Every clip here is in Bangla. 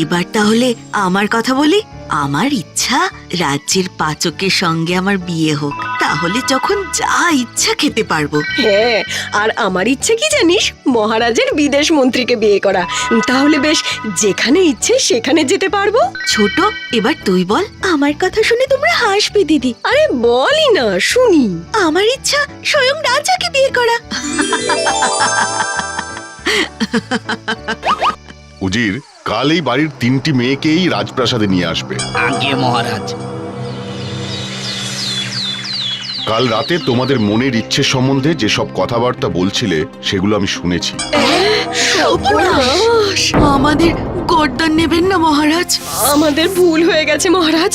এবার তাহলে আমার কথা বলি। আমার ইচ্ছা রাজ্যের পাচকের সঙ্গে আমার বিয়ে হোক, তাহলে যখন যা ইচ্ছা খেতে পারবো। হ্যাঁ, আর আমার ইচ্ছে কি জানিস, মহারাজের বিদেশ মন্ত্রীকে বিয়ে করা। তাহলে বেশ যেখানে ইচ্ছে সেখানে যেতে পারবো। ছোট, এবার তুই বল। আমার কথা শুনে তোমরা হাসবে দিদি। আরে বলি না, শুনি। আমার ইচ্ছা স্বয়ং রাজাকে বিয়ে করা। উজির, কাল এই বাড়ির 3টি মেয়েকেই রাজপ্রাসাদে নিয়ে আসবে। আজ্ঞে মহারাজ। কাল রাতে তোমাদের মনের ইচ্ছে সম্বন্ধে যেসব কথাবার্তা বলছিলে সেগুলো আমি শুনেছি। সর্বনাশ! আমাদের গর্দান নেবেন না মহারাজ। আমাদের ভুল হয়ে গেছে মহারাজ।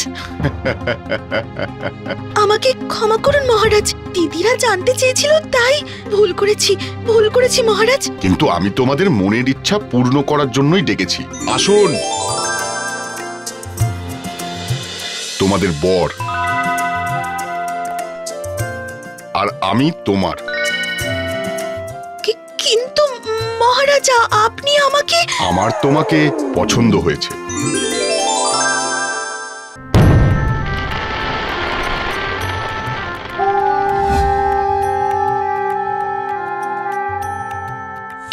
আমাকে ক্ষমা করুন মহারাজ, দিদিরা জানতে চেয়েছিল তাই ভুল করেছি মহারাজ। কিন্তু আমি তোমাদের মনের ইচ্ছা পূর্ণ করার জন্যই ডেকেছি। আসুন। তোমাদের বর আর আমি তোমার। কিন্তু মহারাজ, আপনি আমাকে। আমার তোমাকে পছন্দ হয়েছে।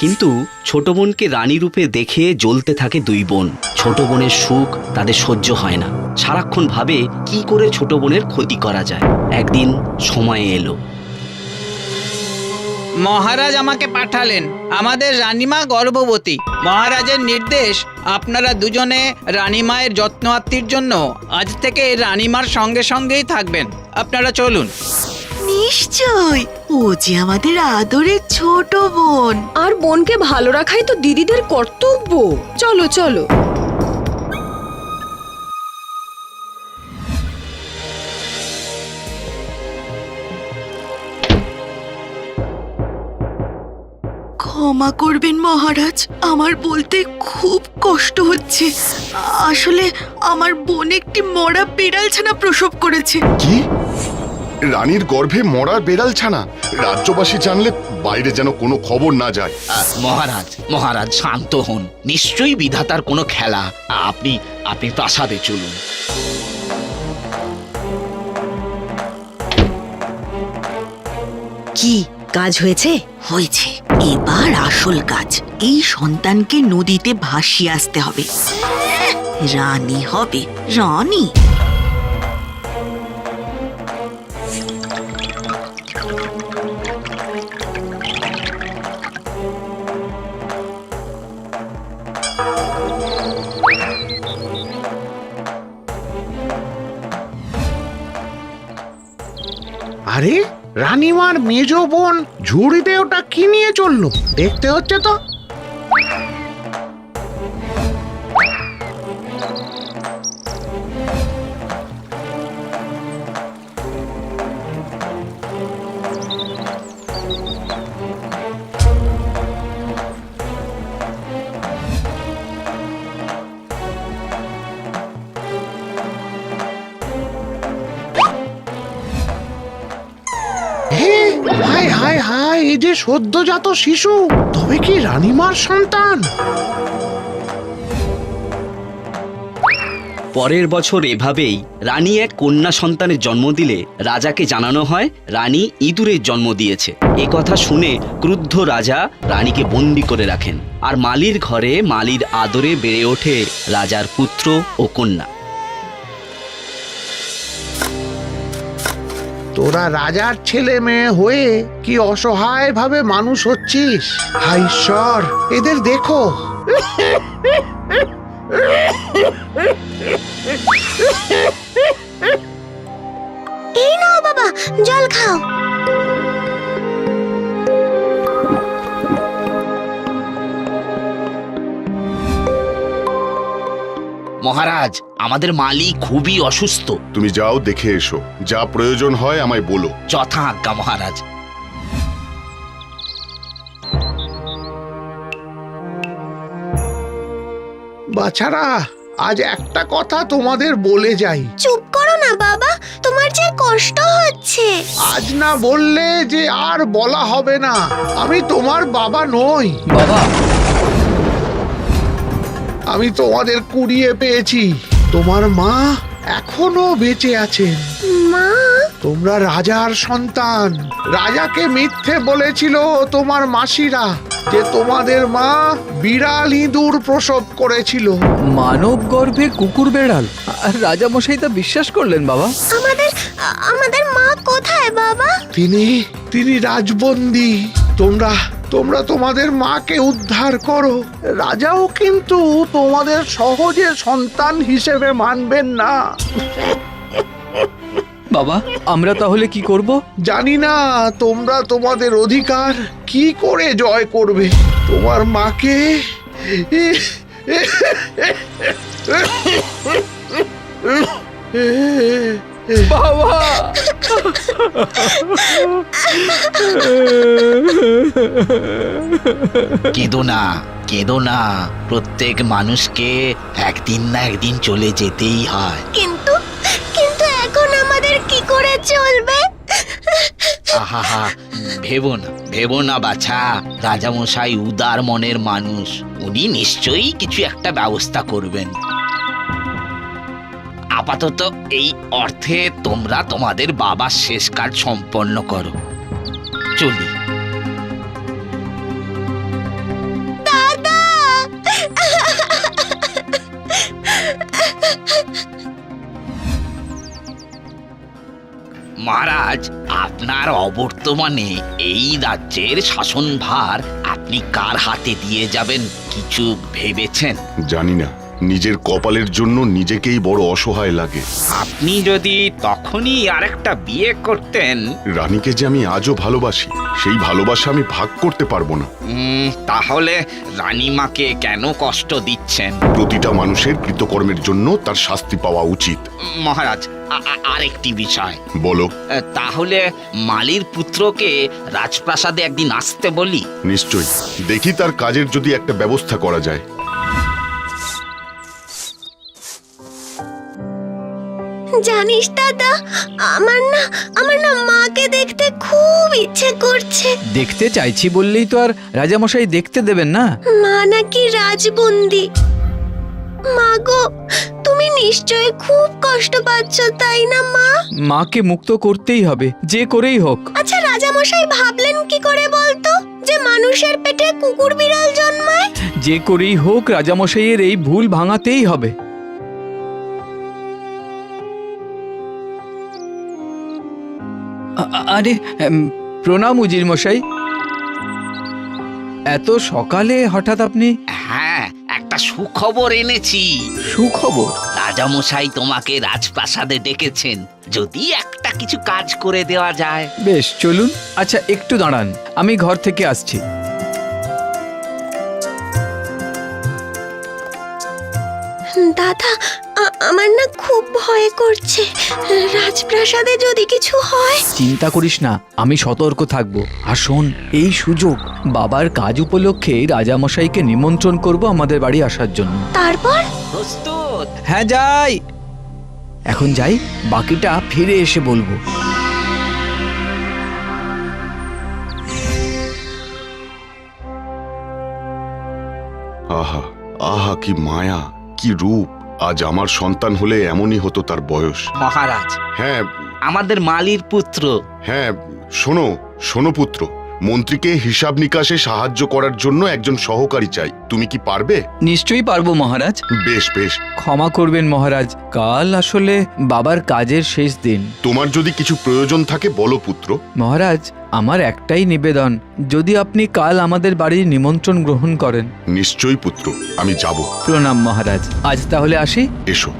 কিন্তু ছোট বোনকে রানী রূপে দেখে জ্বলতে থাকে দুই বোন। ছোট বোনের সুখ তাদের সহ্য হয় না, সারাক্ষণ ভাবে কি করে ছোট বোনের ক্ষতি করা যায়। একদিন সময় এলো। মহারাজ আমাকে পাঠালেন, আমাদের রানীমা গর্ভবতী। মহারাজের নির্দেশ, আপনারা দুজনে রানীমায়ের যত্নার্থীর জন্য আজ থেকে রানীমার সঙ্গে সঙ্গেই থাকবেন। আপনারা চলুন। নিশ্চয়, ও যে আমাদের আদরের ছোট বোন। আর বোনকে ভালো রাখাই তো দিদিদের কর্তব্য। চলো চলো। ক্ষমা করবেন মহারাজ, আমার বলতে খুব কষ্ট হচ্ছে। আসলে আমার বোন একটি মরা বিড়াল ছানা প্রসব করেছে। কি? রানীর গর্ভে মরা বেড়াল ছানা? রাজ্যবাসী জানলে বাইরে যেন কোনো খবর না যায়। মহারাজ শান্ত হন, নিশ্চয়ই বিধাতার কোনো খেলা। আপনি প্রাসাদে চলুন। কি কাজ হয়েছে? হয়েছে, এবার আসল কাজ। এই সন্তানকে নদীতে ভাসিয়ে আসতে হবে। রানী হবে, রানী। আরে, রানীমার মেজ বোন ঝুড়িতে ওটা কি নিয়ে চললো দেখতে হচ্ছে তো। হায় হায় হায়, এই যে সদ্যজাত শিশু, তবে কি রানীমার সন্তান? পরের বছর এভাবেই রানী এক কন্যা সন্তানের জন্ম দিলে রাজাকে জানানো হয় রানী ইঁদুরের জন্ম দিয়েছে। এ কথা শুনে ক্রুদ্ধ রাজা রানীকে বন্দি করে রাখেন, আর মালির ঘরে মালির আদরে বেড়ে ওঠে রাজার পুত্র ও কন্যা। তোরা রাজার ছেলে মেয়ে হয়ে কি অসহায় ভাবে মানুষ হচ্ছিস। হায় ঈশ্বর, এদের দেখো। এই নাও বাবা, জল খাও। মহারাজ, আমাদের মালি খুবই অসুস্থ। তুমি যাও, দেখে এসো। যা প্রয়োজন হয় আমায় বলো। যথা আজ্ঞা মহারাজ। বাছারা, আজ একটা কথা তোমাদের বলে যাই। চুপ করো না বাবা, তোমার যে কষ্ট হচ্ছে। আজ না বললে যে আর বলা হবে না। আমি তোমার বাবা নই। বাবা, আমি তোমাদের কুড়িয়ে পেয়েছি। তোমার মা এখনো বেঁচে আছেন। মা, তোমরা রাজার সন্তান। রাজাকে মিথ্যে বলেছিল তোমার মাসিরা যে তোমাদের মা বিড়াল ইঁদুর প্রসব করেছিল। মানব গর্ভে কুকুর বেড়াল, আর রাজামশাই তা বিশ্বাস করলেন বাবা? আমাদের মা কোথায় বাবা? তিনি রাজবন্দী। তোমরা তোমাদের মাকে উদ্ধার করো। রাজাও কিন্তু তোমাদের সহজে সন্তান হিসেবে মানবেন না। বাবা, আমরা তাহলে কি করব? জানি না তোমরা তোমাদের অধিকার কি করে জয় করবে। তোমার মাকে বাবা, কেঁদো না, কেঁদো না। প্রত্যেক মানুষকে একদিন না একদিন চলে যেতেই হয়। কিন্তু এখন আমাদের কি করে চলবে? আহা, ভেবো না বাছা। রাজামশাই উদার মনের মানুষ, উনি নিশ্চয়ই কিছু একটা ব্যবস্থা করবেন। আপাতত এই অর্থে তোমরা তোমাদের বাবার শেষ কাজ সম্পন্ন করো। চলি। দাদা! মহারাজ, আপনার অবর্তমানে এই রাজ্যের শাসনভার আপনি কার হাতে দিয়ে যাবেন কিছু ভেবেছেন? জানি না, নিজের কপালের জন্য নিজেকেই বড় অসহায় লাগে। আপনি যদি তখনই আরেকটা বিয়ে করতেন। রানীকে যে আমি আজও ভালোবাসি, সেই ভালোবাসা আমি ভাগ করতে পারবো না। তাহলে রানীমাকে কেন কষ্ট দিচ্ছেন? প্রতিটা মানুষের কৃতকর্মের জন্য তার শাস্তি পাওয়া উচিত। মহারাজ, আরেকটি বিষয়। বলো। তাহলে মালির পুত্রকে রাজপ্রাসাদে একদিন আসতে বলি। নিশ্চয়ই, দেখি তার কাজের যদি একটা ব্যবস্থা করা যায়। জানিস দাদা, আমার না মাকে দেখতে খুব ইচ্ছে করছে। দেখতে চাইছি বললেই তো আর রাজামশাই দেখতে দেবেন না। মা নাকি রাজবন্দী। মা গো, তুমি নিশ্চয়ই খুব কষ্ট পাচ্ছ, তাই না মা? মাকে মুক্ত করতেই হবে, যে করেই হোক। আচ্ছা, রাজামশাই ভাবলেন কি করে বলতো যে মানুষের পেটে কুকুর বিড়াল জন্মায়? যে করেই হোক রাজামশাইয়ের এই ভুল ভাঙাতেই হবে। আরে, প্রণাম উজির মশাই। এত সকালে হঠাৎ আপনি? হ্যাঁ, একটা সুখবর এনেছি। সুখবর? রাজামশাই তোমাকে রাজপ্রাসাদে ডেকেছেন, যদি একটা কিছু কাজ করে দেওয়া যায়। বেশ, চলুন। আচ্ছা, একটু দাঁড়ান, আমি ঘর থেকে আসছি। দাদা, আমার না খুব ভয় করছে। রাজপ্রাসাদে যদি কিছু হয়। চিন্তা করিস না, আমি সতর্ক থাকবো। আর শোন, এই সুযোগ, বাবার কাজ উপলক্ষে রাজামশাইকে নিমন্ত্রণ করব আমাদের বাড়ি আসার জন্য। তারপর? প্রস্তুত? হ্যাঁ, যাই। এখন যাই, বাকিটা ফিরে এসে বলবো। আহা আহা, কি মায়া, কি রূপ! আজ আমার সন্তান হলে এমনই হতো তার বয়স। মহারাজ, হ্যাঁ আমাদের মালির পুত্র। হ্যাঁ, শোনো পুত্র, মন্ত্রীকে হিসাব নিকাশে সাহায্য করার জন্য একজন সহকারী চাই। তুমি কি পারবে? নিশ্চয়ই পারবো মহারাজ। বেশ বেশ। ক্ষমা করবেন মহারাজ, কাল আসলে বাবার কাজের শেষ দিন। তোমার যদি কিছু প্রয়োজন থাকে বলো পুত্র। মহারাজ, আমার একটাই নিবেদন, যদি আপনি কাল আমাদের বাড়ির নিমন্ত্রণ গ্রহণ করেন। নিশ্চয়ই পুত্র, আমি যাব। প্রণাম মহারাজ, আজ তাহলে আসি। এসো।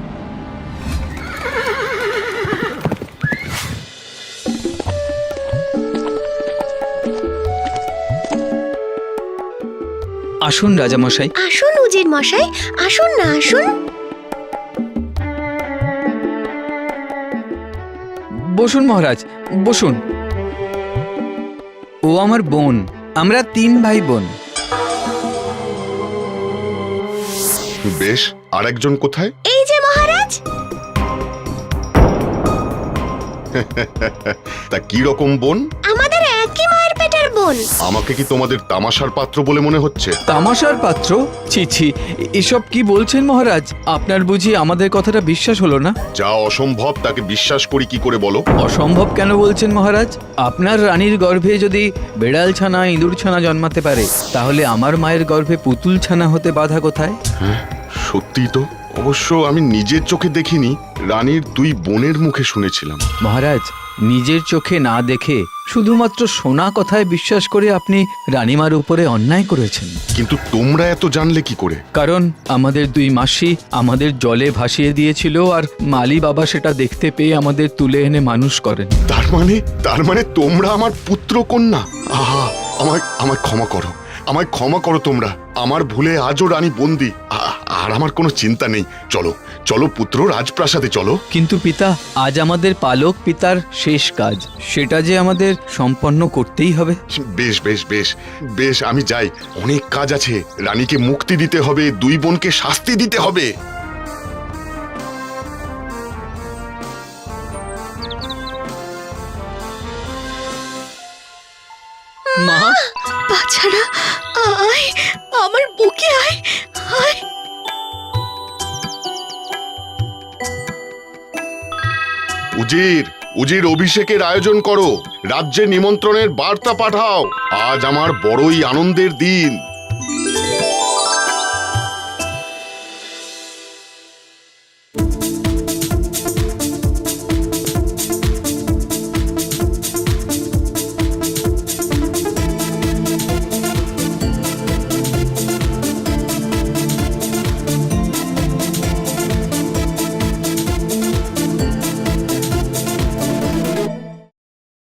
আসুন রাজামশাই। আসুন উজির মশাই, আসুন না, আসুন। বসুন মহারাজ, বসুন। ও আমার বোন, আমরা 3 ভাই বোন। বেশ, আরেকজন কোথায়? এই যে মহারাজ। তা কি রকম বোন? আমাদের একই মায়ের পেটের বোন। বোন। আমাকে কি তোমাদের তামাশার পাত্র বলে মনে হচ্ছে? তামাশার পাত্র? ছি ছি, এসব কি বলছেন মহারাজ? আপনার বুঝি আমাদের কথাটা বিশ্বাস হলো না? যা অসম্ভব তাকে বিশ্বাস করি কি করে বলো? অসম্ভব কেন বলছেন মহারাজ? আপনার রানীর গর্ভে যদি বেড়াল ছানা ইঁদুর ছানা জন্মাতে পারে, তাহলে আমার মায়ের গর্ভে পুতুল ছানা হতে বাধা কোথায়? হ্যাঁ, সত্যিই তো। অবশ্য আমি নিজের চোখে দেখিনি, রানীর দুই বোনের মুখে শুনেছিলাম। মহারাজ, নিজের চোখে না দেখে শুধুমাত্র শোনা কথায় বিশ্বাস করে আপনি রানীমার উপরে অন্যায় করেছেন। কিন্তু তোমরা এত জানলে কি করে? কারণ আমাদের দুই মাসি আমাদের জলে ভাসিয়ে দিয়েছিল, আর মালি বাবা সেটা দেখতে পেয়ে আমাদের তুলে এনে মানুষ করেন। তার মানে তোমরা আমার পুত্র কন্যা? আহা, আমায় ক্ষমা করো, আমায় ক্ষমা করো তোমরা। আমার ভুলে আজও রানী বন্দি, আর আমার কোনো চিন্তা নেই। চলো চলো পুত্র, রাজপ্রাসাদে চলো। কিন্তু পিতা, আজ আমাদের পালক পিতার শেষ কাজ, সেটা যে আমাদের সম্পন্ন করতেই হবে। বেশ বেশ বেশ বেশ, আমি যাই। অনেক কাজ আছে। রানীকে মুক্তি দিতে হবে, দুই বোনকে শাস্তি দিতে হবে। মা, বাছারা, আয়, আমার বুকে আয়, আয়। উজির অভিষেকের আয়োজন করো, রাজ্যে নিমন্ত্রণের বার্তা পাঠাও। আজ আমার বড়ই আনন্দের দিন।